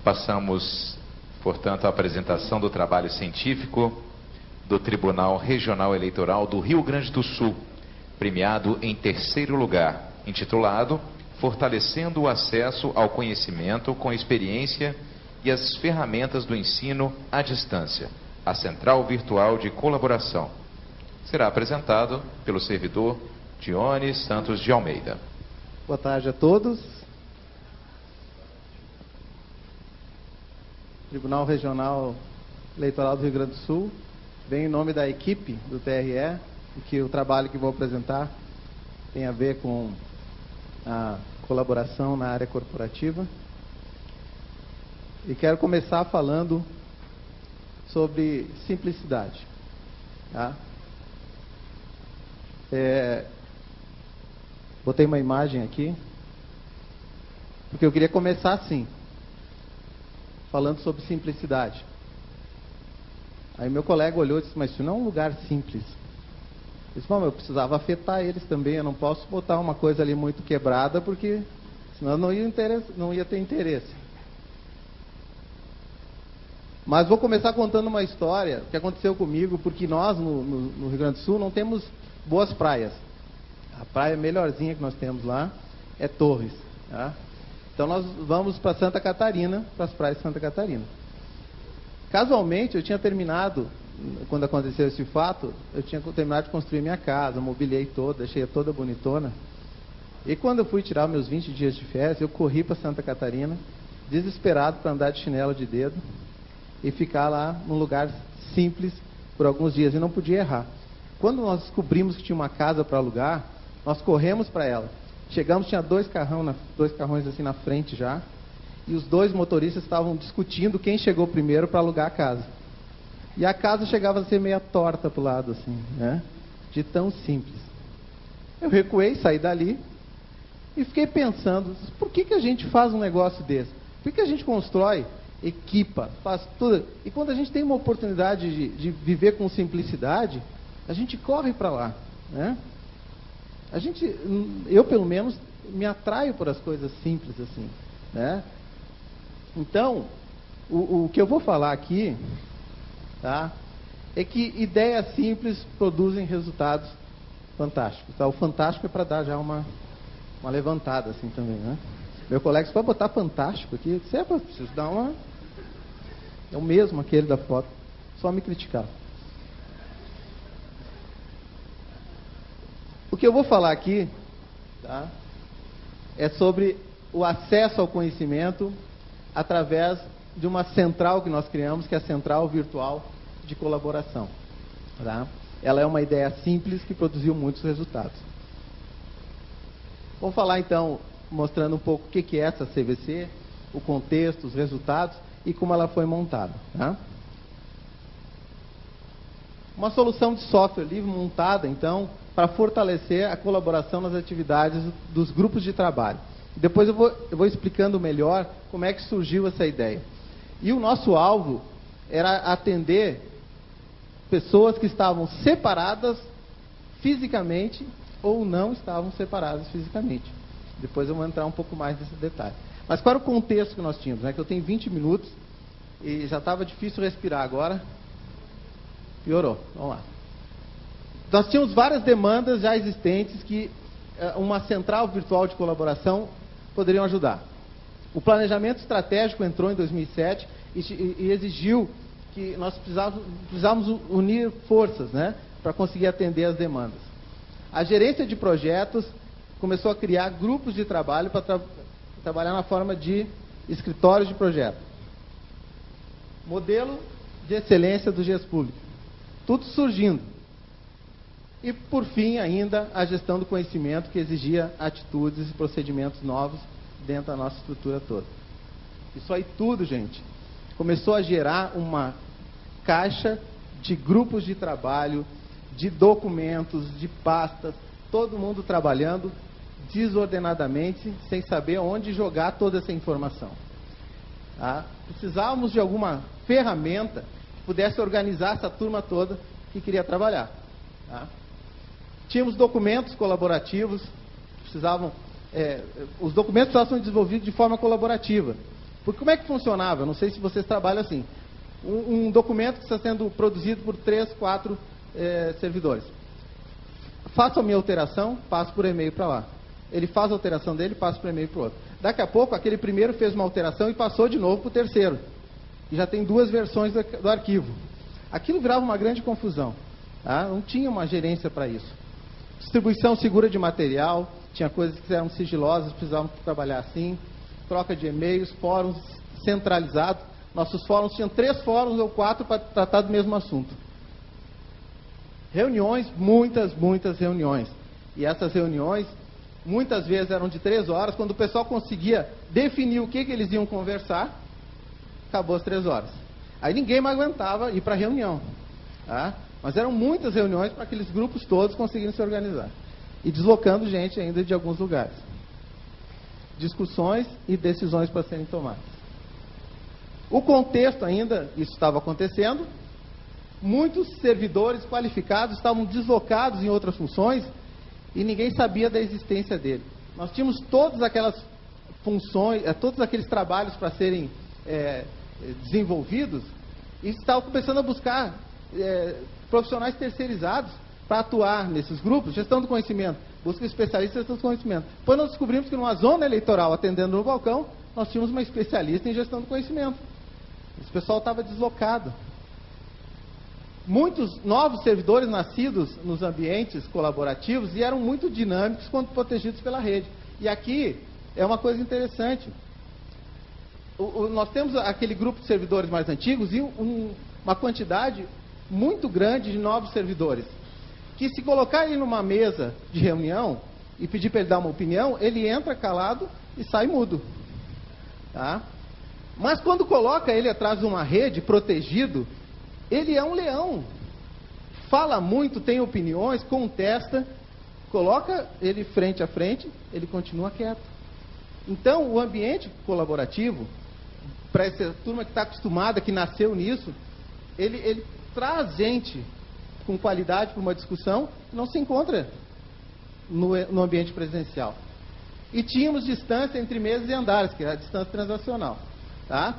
Passamos, portanto, à apresentação do trabalho científico do Tribunal Regional Eleitoral do Rio Grande do Sul, premiado em terceiro lugar, intitulado Fortalecendo o Acesso ao Conhecimento com Experiência e as Ferramentas do Ensino à Distância, a Central Virtual de Colaboração. Será apresentado pelo servidor Dione Santos de Almeida. Boa tarde a todos. Tribunal Regional Eleitoral do Rio Grande do Sul, vem em nome da equipe do TRE, e que o trabalho que vou apresentar tem a ver com a colaboração na área corporativa. E quero começar falando sobre simplicidade. Tá? Botei uma imagem aqui, porque eu queria começar assim, falando sobre simplicidade. Aí meu colega olhou e disse, mas isso não é um lugar simples. Eu disse, bom, eu precisava afetar eles também, eu não posso botar uma coisa ali muito quebrada, porque senão não ia ter interesse. Mas vou começar contando uma história que aconteceu comigo, porque nós, no Rio Grande do Sul, não temos boas praias. A praia melhorzinha que nós temos lá é Torres. Tá? Então nós vamos para Santa Catarina, para as praias de Santa Catarina. Casualmente, eu tinha terminado, quando aconteceu esse fato, eu tinha terminado de construir minha casa, mobiliei toda, deixei toda bonitona. E quando eu fui tirar meus 20 dias de férias, eu corri para Santa Catarina, desesperado para andar de chinelo de dedo e ficar lá num lugar simples por alguns dias, e não podia errar. Quando nós descobrimos que tinha uma casa para alugar, nós corremos para ela. Chegamos, tinha dois carrões assim na frente já, e os dois motoristas estavam discutindo quem chegou primeiro para alugar a casa. E a casa chegava a ser meia torta para o lado, assim, né? De tão simples. Eu recuei, saí dali e fiquei pensando, por que a gente faz um negócio desse? Por que a gente constrói, equipa, faz tudo? E quando a gente tem uma oportunidade de viver com simplicidade, a gente corre para lá, né? Eu pelo menos me atraio por as coisas simples assim, né? Então, o que eu vou falar aqui, tá, é que ideias simples produzem resultados fantásticos. Tá? O fantástico é para dar já uma levantada assim também, né? Meu colega disse, pode botar fantástico aqui? Eu disse, preciso dar uma... É o mesmo aquele da foto, só me criticar. O que eu vou falar aqui, tá, é sobre o acesso ao conhecimento através de uma central que nós criamos, que é a Central Virtual de Colaboração. Tá? Ela é uma ideia simples que produziu muitos resultados. Vou falar então, mostrando um pouco o que é essa CVC, o contexto, os resultados e como ela foi montada. Tá? Uma solução de software livre montada, então, para fortalecer a colaboração nas atividades dos grupos de trabalho. Depois eu vou explicando melhor como é que surgiu essa ideia. E o nosso alvo era atender pessoas que estavam separadas fisicamente ou não estavam separadas fisicamente. Depois eu vou entrar um pouco mais nesse detalhe. Mas qual era o contexto que nós tínhamos? Que eu tenho 20 minutos e já estava difícil respirar agora. Piorou. Vamos lá. Nós tínhamos várias demandas já existentes que uma central virtual de colaboração poderiam ajudar. O planejamento estratégico entrou em 2007 e exigiu que nós precisávamos unir forças, né, para conseguir atender as demandas. A gerência de projetos começou a criar grupos de trabalho para trabalhar na forma de escritórios de projeto. Modelo de excelência do GES Público. Tudo surgindo. E, por fim, ainda, a gestão do conhecimento, que exigia atitudes e procedimentos novos dentro da nossa estrutura toda. Isso aí tudo, gente, começou a gerar uma caixa de grupos de trabalho, de documentos, de pastas, todo mundo trabalhando desordenadamente, sem saber onde jogar toda essa informação. Tá? Precisávamos de alguma ferramenta que pudesse organizar essa turma toda que queria trabalhar. Tá? Tínhamos documentos colaborativos, os documentos precisavam ser desenvolvidos de forma colaborativa. Porque como é que funcionava? Eu não sei se vocês trabalham assim. Um documento que está sendo produzido por 3, 4 servidores. Faço a minha alteração, passo por e-mail para lá. Ele faz a alteração dele, passa por e-mail para o outro. Daqui a pouco, aquele primeiro fez uma alteração e passou de novo para o terceiro. E já tem 2 versões do arquivo. Aquilo virava uma grande confusão. Tá? Não tinha uma gerência para isso. Distribuição segura de material, tinha coisas que eram sigilosas, precisavam trabalhar assim. Troca de e-mails, fóruns centralizados. Nossos fóruns tinham 3 fóruns ou 4 para tratar do mesmo assunto. Reuniões, muitas reuniões. E essas reuniões, muitas vezes eram de 3 horas. Quando o pessoal conseguia definir o que eles iam conversar, acabou as 3 horas. Aí ninguém mais aguentava ir para a reunião. Tá? Mas eram muitas reuniões para aqueles grupos todos conseguirem se organizar. E deslocando gente ainda de alguns lugares. Discussões e decisões para serem tomadas. O contexto ainda, isso estava acontecendo. Muitos servidores qualificados estavam deslocados em outras funções e ninguém sabia da existência dele. Nós tínhamos todas aquelas funções, todos aqueles trabalhos para serem desenvolvidos e estavam começando a buscar profissionais terceirizados para atuar nesses grupos. Gestão do conhecimento, busca especialistas em gestão do conhecimento. Depois nós descobrimos que numa zona eleitoral, atendendo no balcão, nós tínhamos uma especialista em gestão do conhecimento. Esse pessoal estava deslocado. Muitos novos servidores nascidos nos ambientes colaborativos e eram muito dinâmicos quando protegidos pela rede. E aqui é uma coisa interessante. Nós temos aquele grupo de servidores mais antigos e uma quantidade muito grande de novos servidores. Que se colocar ele numa mesa de reunião e pedir para ele dar uma opinião, ele entra calado e sai mudo. Tá? Mas quando coloca ele atrás de uma rede, protegido, ele é um leão. Fala muito, tem opiniões, contesta. Coloca ele frente a frente, ele continua quieto. Então, o ambiente colaborativo, para essa turma que está acostumada, que nasceu nisso, ele traz gente com qualidade para uma discussão que não se encontra no ambiente presencial. E tínhamos distância entre mesas e andares, que era a distância transacional. Tá?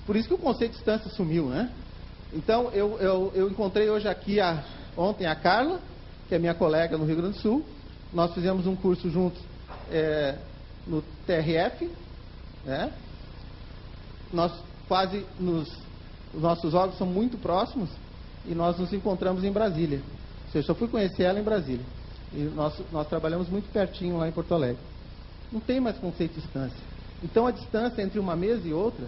Por isso que o conceito de distância sumiu, né? Então, eu encontrei hoje aqui, ontem, a Carla, que é minha colega no Rio Grande do Sul. Nós fizemos um curso juntos no TRF. Né? Os nossos órgãos são muito próximos e nós nos encontramos em Brasília. Ou seja, só fui conhecer ela em Brasília. E nós trabalhamos muito pertinho lá em Porto Alegre. Não tem mais conceito de distância. Então, a distância entre uma mesa e outra,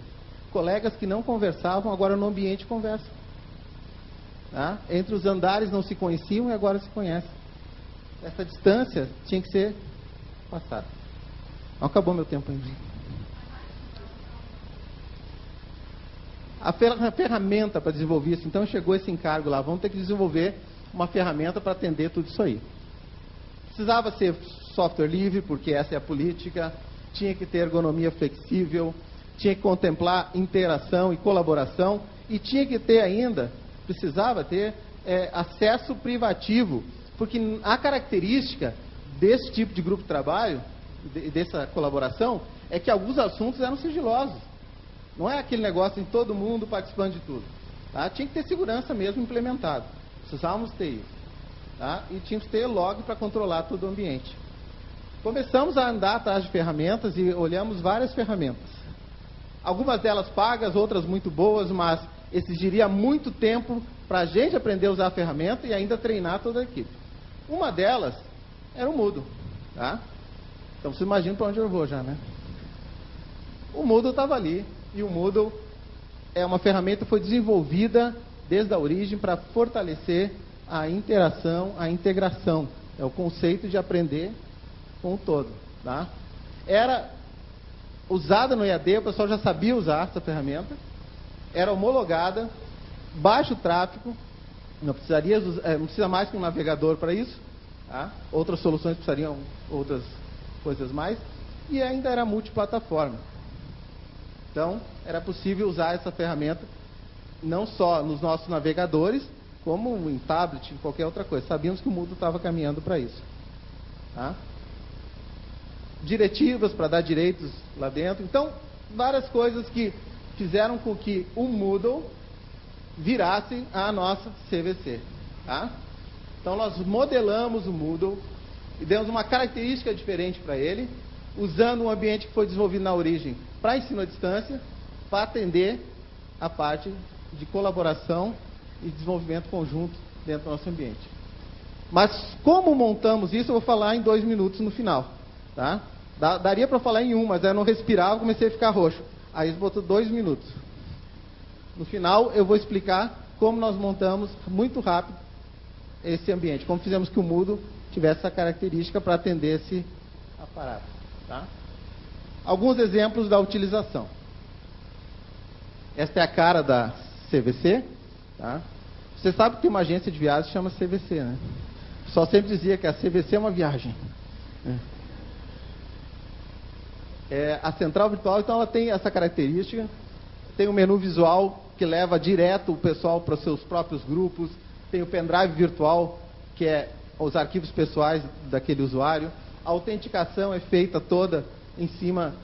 colegas que não conversavam, agora no ambiente conversam. Tá? Entre os andares não se conheciam e agora se conhecem. Essa distância tinha que ser passada. Não acabou meu tempo ainda. A ferramenta para desenvolver isso, então chegou esse encargo lá, vamos ter que desenvolver uma ferramenta para atender tudo isso aí. Precisava ser software livre, porque essa é a política, tinha que ter ergonomia flexível, tinha que contemplar interação e colaboração, e tinha que ter ainda, precisava ter acesso privativo, porque a característica desse tipo de grupo de trabalho, dessa colaboração, é que alguns assuntos eram sigilosos. Não é aquele negócio de todo mundo participando de tudo. Tá? Tinha que ter segurança mesmo implementada. Precisávamos ter isso. Tá? E tínhamos que ter log para controlar todo o ambiente. Começamos a andar atrás de ferramentas e olhamos várias ferramentas. Algumas delas pagas, outras muito boas, mas exigiria muito tempo para a gente aprender a usar a ferramenta e ainda treinar toda a equipe. Uma delas era o Moodle. Tá? Então você imagina para onde eu vou já, né? O Moodle estava ali. E o Moodle é uma ferramenta que foi desenvolvida desde a origem para fortalecer a interação, a integração. É o conceito de aprender com o todo. Tá? Era usada no EAD, o pessoal já sabia usar essa ferramenta. Era homologada, baixo tráfego, não precisa mais que um navegador para isso. Tá? Outras soluções precisariam outras coisas mais. E ainda era multiplataforma. Então, era possível usar essa ferramenta não só nos nossos navegadores, como em tablet, em qualquer outra coisa. Sabíamos que o Moodle estava caminhando para isso. Tá? Diretivas para dar direitos lá dentro. Então, várias coisas que fizeram com que o Moodle virasse a nossa CVC. Tá? Então nós modelamos o Moodle e demos uma característica diferente para ele, usando um ambiente que foi desenvolvido na origem para ensino à distância, para atender a parte de colaboração e desenvolvimento conjunto dentro do nosso ambiente. Mas como montamos isso, eu vou falar em 2 minutos no final. Tá? Daria para falar em 1, mas eu não respirava, comecei a ficar roxo. Aí botou 2 minutos. No final eu vou explicar como nós montamos muito rápido esse ambiente, como fizemos que o Moodle tivesse essa característica para atender esse aparato. Tá? Alguns exemplos da utilização. Esta é a cara da CVC. Tá? Você sabe que tem uma agência de viagens que chama CVC, né? O pessoal sempre dizia que a CVC é uma viagem. A central virtual, então, ela tem essa característica. Tem um menu visual que leva direto o pessoal para os seus próprios grupos. Tem o pendrive virtual, que é os arquivos pessoais daquele usuário. A autenticação é feita toda em cima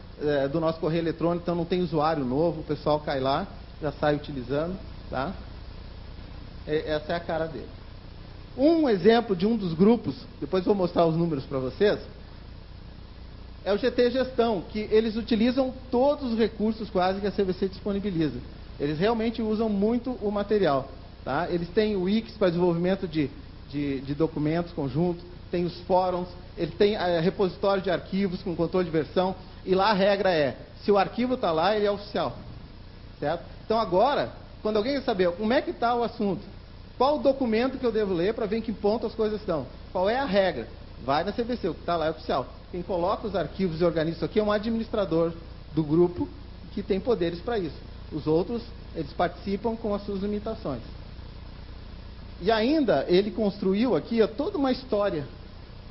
do nosso correio eletrônico, então não tem usuário novo, o pessoal cai lá, já sai utilizando. Tá? Essa é a cara dele. Um exemplo de um dos grupos, depois vou mostrar os números para vocês, é o GT Gestão, que eles utilizam todos os recursos quase que a CVC disponibiliza. Eles realmente usam muito o material. Tá? Eles têm o Wix para desenvolvimento de documentos conjuntos, tem os fóruns, ele tem repositório de arquivos com controle de versão, e lá a regra é, se o arquivo está lá, ele é oficial. Certo? Então agora, quando alguém quer saber como é que está o assunto, qual o documento que eu devo ler para ver em que ponto as coisas estão, qual é a regra, vai na CVC, o que está lá é oficial. Quem coloca os arquivos e organiza isso aqui é um administrador do grupo que tem poderes para isso. Os outros, eles participam com as suas limitações. E ainda, ele construiu aqui toda uma história,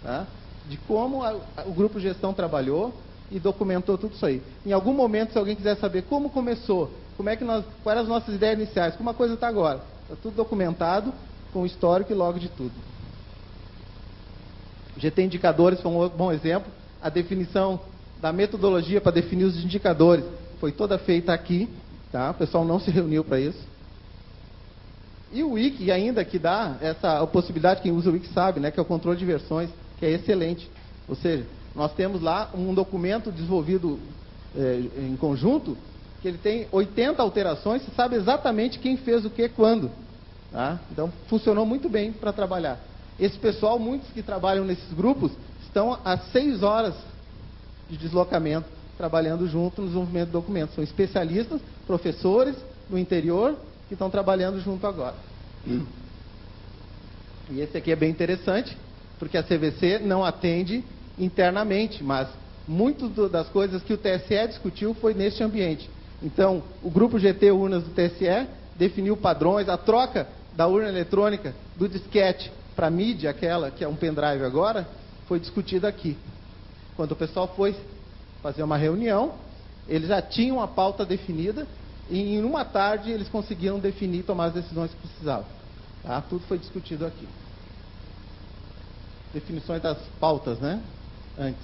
tá? De como o grupo de gestão trabalhou e documentou tudo isso aí. Em algum momento, se alguém quiser saber como começou, quais eram as nossas ideias iniciais, como a coisa está agora, está tudo documentado, com o histórico e log de tudo. O GT Indicadores foi um bom exemplo. A definição da metodologia para definir os indicadores foi toda feita aqui. Tá? O pessoal não se reuniu para isso. E o Wiki ainda que dá essa possibilidade, quem usa o Wiki sabe, né, que é o controle de versões, que é excelente. Ou seja, nós temos lá um documento desenvolvido em conjunto, que ele tem 80 alterações, você sabe exatamente quem fez o que quando. Tá? Então, funcionou muito bem para trabalhar. Esse pessoal, muitos que trabalham nesses grupos, estão a 6 horas de deslocamento, trabalhando junto no desenvolvimento de documentos. São especialistas, professores no interior, que estão trabalhando junto agora. E esse aqui é bem interessante, porque a CVC não atende internamente, mas muitas das coisas que o TSE discutiu foi neste ambiente. Então, o grupo GT Urnas do TSE definiu padrões, a troca da urna eletrônica do disquete para a mídia, aquela que é um pendrive agora, foi discutida aqui. Quando o pessoal foi fazer uma reunião, eles já tinham a pauta definida e em uma tarde eles conseguiram definir e tomar as decisões que precisavam. Tá? Tudo foi discutido aqui. Definições das pautas, né? Antes.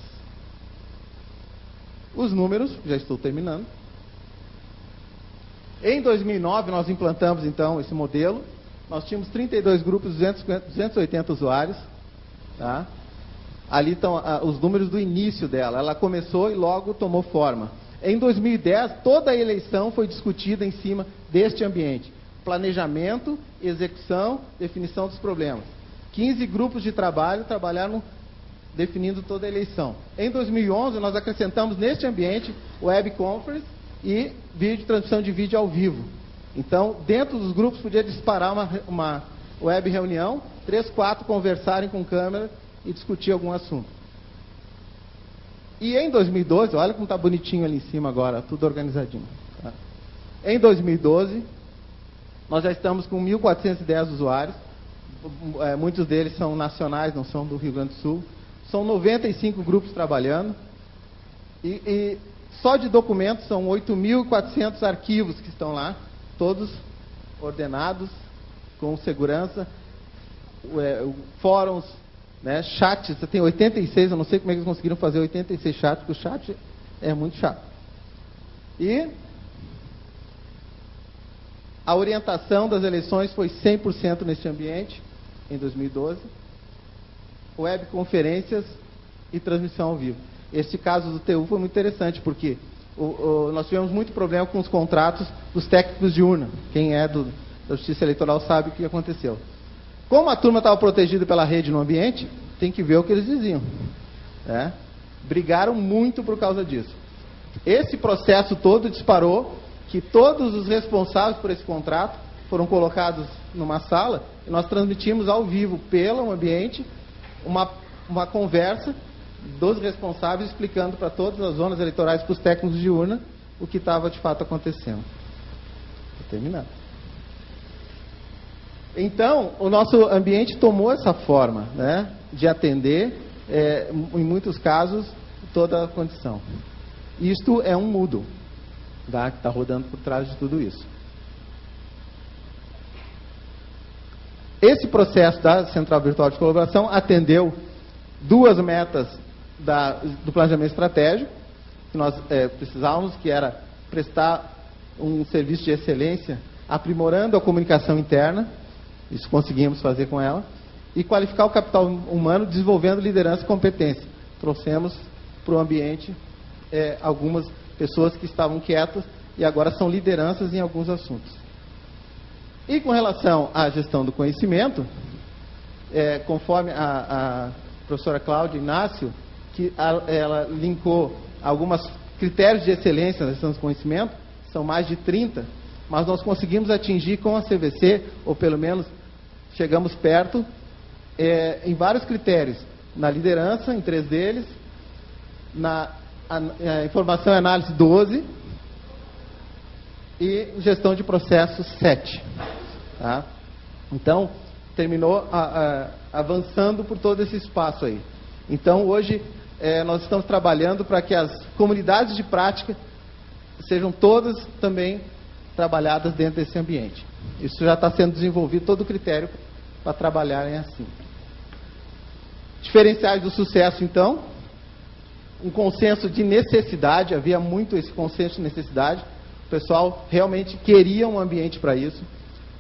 Os números, já estou terminando. Em 2009 nós implantamos então esse modelo. Nós tínhamos 32 grupos, 280 usuários. Tá? Ali estão os números do início dela. Ela começou e logo tomou forma. Em 2010, toda a eleição foi discutida em cima deste ambiente. Planejamento, execução, definição dos problemas. 15 grupos de trabalho trabalharam definindo toda a eleição. Em 2011, nós acrescentamos neste ambiente web conference e transmissão de vídeo ao vivo. Então, dentro dos grupos, podia disparar uma web reunião, 3, 4 conversarem com câmera e discutir algum assunto. E em 2012, olha como está bonitinho ali em cima agora, tudo organizadinho. Tá? Em 2012, nós já estamos com 1.410 usuários, muitos deles são nacionais, não são do Rio Grande do Sul. São 95 grupos trabalhando, e só de documentos são 8.400 arquivos que estão lá, todos ordenados, com segurança, fóruns, né, chats, você tem 86, eu não sei como é que eles conseguiram fazer 86 chats, porque o chat é muito chato. E a orientação das eleições foi 100% neste ambiente, em 2012. Webconferências e transmissão ao vivo. Este caso do TU foi muito interessante, porque nós tivemos muito problema com os contratos dos técnicos de urna. Quem é da Justiça Eleitoral sabe o que aconteceu. Como a turma estava protegida pela rede no ambiente, tem que ver o que eles diziam. Né? Brigaram muito por causa disso. Esse processo todo disparou que todos os responsáveis por esse contrato foram colocados numa sala e nós transmitimos ao vivo pelo ambiente uma conversa dos responsáveis explicando para todas as zonas eleitorais, para os técnicos de urna, o que estava de fato acontecendo. Vou terminar. Então, o nosso ambiente tomou essa forma, né, de atender, em muitos casos, toda a condição. Isto é um Moodle, tá, que está rodando por trás de tudo isso. Esse processo da Central Virtual de Colaboração atendeu duas metas do planejamento estratégico que nós precisávamos, que era prestar um serviço de excelência, aprimorando a comunicação interna, isso conseguimos fazer com ela, e qualificar o capital humano, desenvolvendo liderança e competência. Trouxemos para o ambiente algumas pessoas que estavam quietas e agora são lideranças em alguns assuntos. E com relação à gestão do conhecimento, conforme a professora Cláudia Inácio, que ela linkou alguns critérios de excelência na gestão do conhecimento, são mais de 30, mas nós conseguimos atingir com a CVC, ou pelo menos chegamos perto, em vários critérios. Na liderança, em 3 deles, na informação e análise 12, e gestão de processos 7. Tá? Então, terminou avançando por todo esse espaço aí. Então, hoje, nós estamos trabalhando para que as comunidades de prática sejam todas também trabalhadas dentro desse ambiente. Isso já está sendo desenvolvido, todo o critério para trabalharem assim. Diferenciais do sucesso, então, um consenso de necessidade, havia muito esse consenso de necessidade, o pessoal realmente queria um ambiente para isso.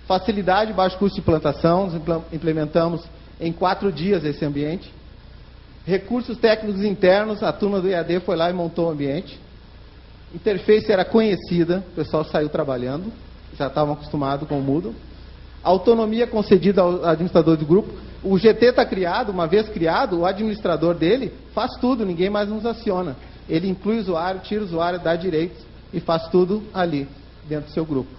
Facilidade, baixo custo de implantação, nós implementamos em 4 dias esse ambiente. Recursos técnicos internos, a turma do EAD foi lá e montou o ambiente. Interface era conhecida, o pessoal saiu trabalhando, já estavam acostumados com o Moodle. Autonomia concedida ao administrador do grupo. O GT está criado, uma vez criado, o administrador dele faz tudo, ninguém mais nos aciona. Ele inclui o usuário, tira o usuário, dá direitos e faz tudo ali, dentro do seu grupo.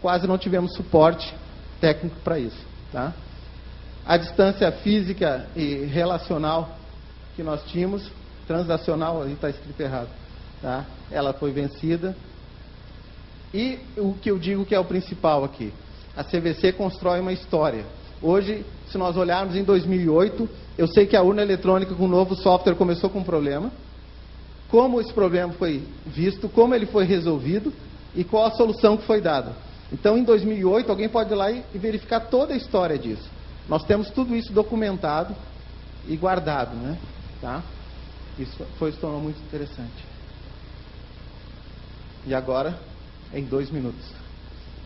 Quase não tivemos suporte técnico para isso. Tá? A distância física e relacional que nós tínhamos, transacional, ali está escrito errado, tá? Ela foi vencida. E o que eu digo que é o principal aqui, a CVC constrói uma história. Hoje, se nós olharmos em 2008, eu sei que a urna eletrônica com o novo software começou com um problema, como esse problema foi visto, como ele foi resolvido e qual a solução que foi dada. Então, em 2008, alguém pode ir lá e verificar toda a história disso. Nós temos tudo isso documentado e guardado, né? Tá? Isso se tornou muito interessante. E agora, em 2 minutos,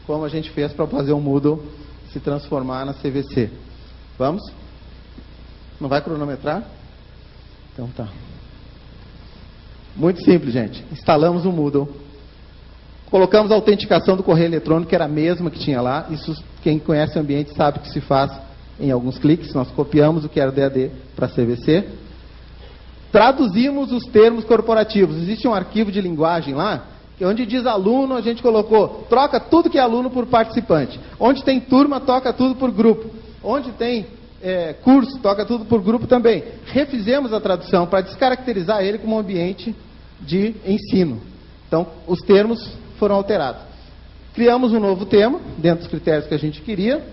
como a gente fez para fazer o Moodle se transformar na CVC. Vamos? Não vai cronometrar? Então tá. Muito simples, gente. Instalamos o Moodle. Colocamos a autenticação do correio eletrônico, que era a mesma que tinha lá. Isso, quem conhece o ambiente sabe que se faz em alguns cliques. Nós copiamos o que era DAD para CVC. Traduzimos os termos corporativos. Existe um arquivo de linguagem lá, onde diz aluno, a gente colocou, troca tudo que é aluno por participante. Onde tem turma, toca tudo por grupo. Onde tem curso, toca tudo por grupo também. Refizemos a tradução para descaracterizar ele como um ambiente de ensino. Então, os termos foram alterados. Criamos um novo tema, dentro dos critérios que a gente queria.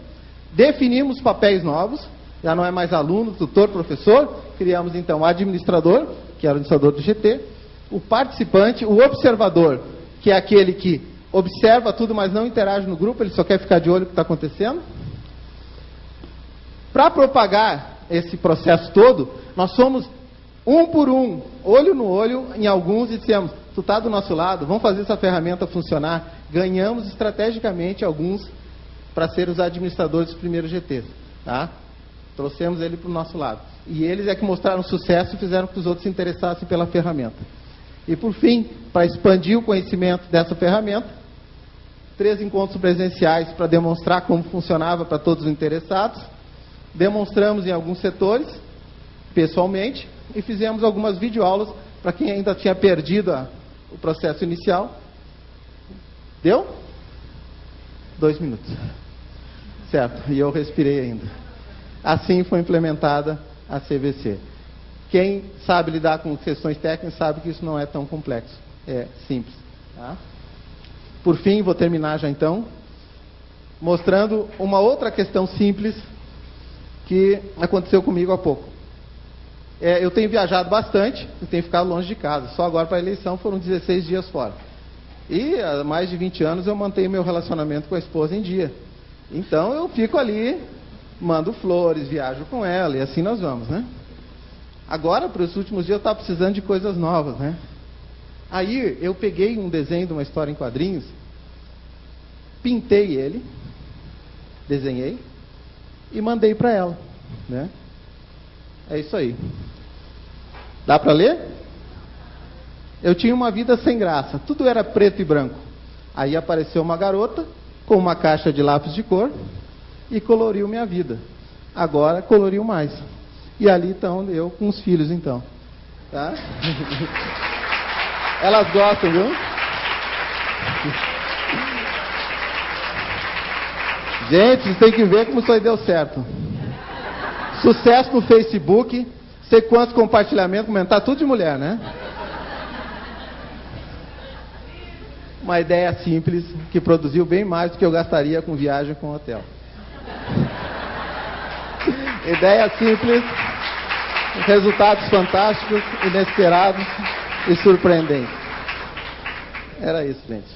Definimos papéis novos, já não é mais aluno, tutor, professor. Criamos, então, o administrador, que era o administrador do GT. O participante, o observador, que é aquele que observa tudo, mas não interage no grupo, ele só quer ficar de olho no que está acontecendo. Para propagar esse processo todo, nós fomos um por um, olho no olho, em alguns, e dissemos, tu tu está do nosso lado, vamos fazer essa ferramenta funcionar. Ganhamos estrategicamente alguns para serem os administradores dos primeiros GTs. Tá? Trouxemos ele para o nosso lado. E eles é que mostraram sucesso e fizeram que os outros se interessassem pela ferramenta. E por fim, para expandir o conhecimento dessa ferramenta, 3 encontros presenciais para demonstrar como funcionava para todos os interessados. Demonstramos em alguns setores, pessoalmente, e fizemos algumas videoaulas para quem ainda tinha perdido o processo inicial. Deu? 2 minutos. Certo, e eu respirei ainda. Assim foi implementada a CVC. Quem sabe lidar com questões técnicas sabe que isso não é tão complexo. É simples. Tá? Por fim, vou terminar já então, mostrando uma outra questão simples que aconteceu comigo há pouco. Eu tenho viajado bastante e tenho ficado longe de casa. Só agora para a eleição foram 16 dias fora. E há mais de 20 anos eu mantenho meu relacionamento com a esposa em dia. Então eu fico ali, mando flores, viajo com ela e assim nós vamos, né? Agora, para os últimos dias, eu estava precisando de coisas novas, né? Aí eu peguei um desenho de uma história em quadrinhos, pintei ele, desenhei e mandei para ela, né? É isso aí. Dá para ler? Eu tinha uma vida sem graça, tudo era preto e branco. Aí apareceu uma garota com uma caixa de lápis de cor e coloriu minha vida. Agora coloriu mais. E ali estão eu com os filhos, então. Tá? Elas gostam, viu? Gente, vocês têm que ver como isso aí deu certo. Sucesso no Facebook, sei quantos compartilhamentos, comentar, tudo de mulher, né? Uma ideia simples que produziu bem mais do que eu gastaria com viagem com hotel. Ideia simples, resultados fantásticos, inesperados e surpreendentes. Era isso, gente.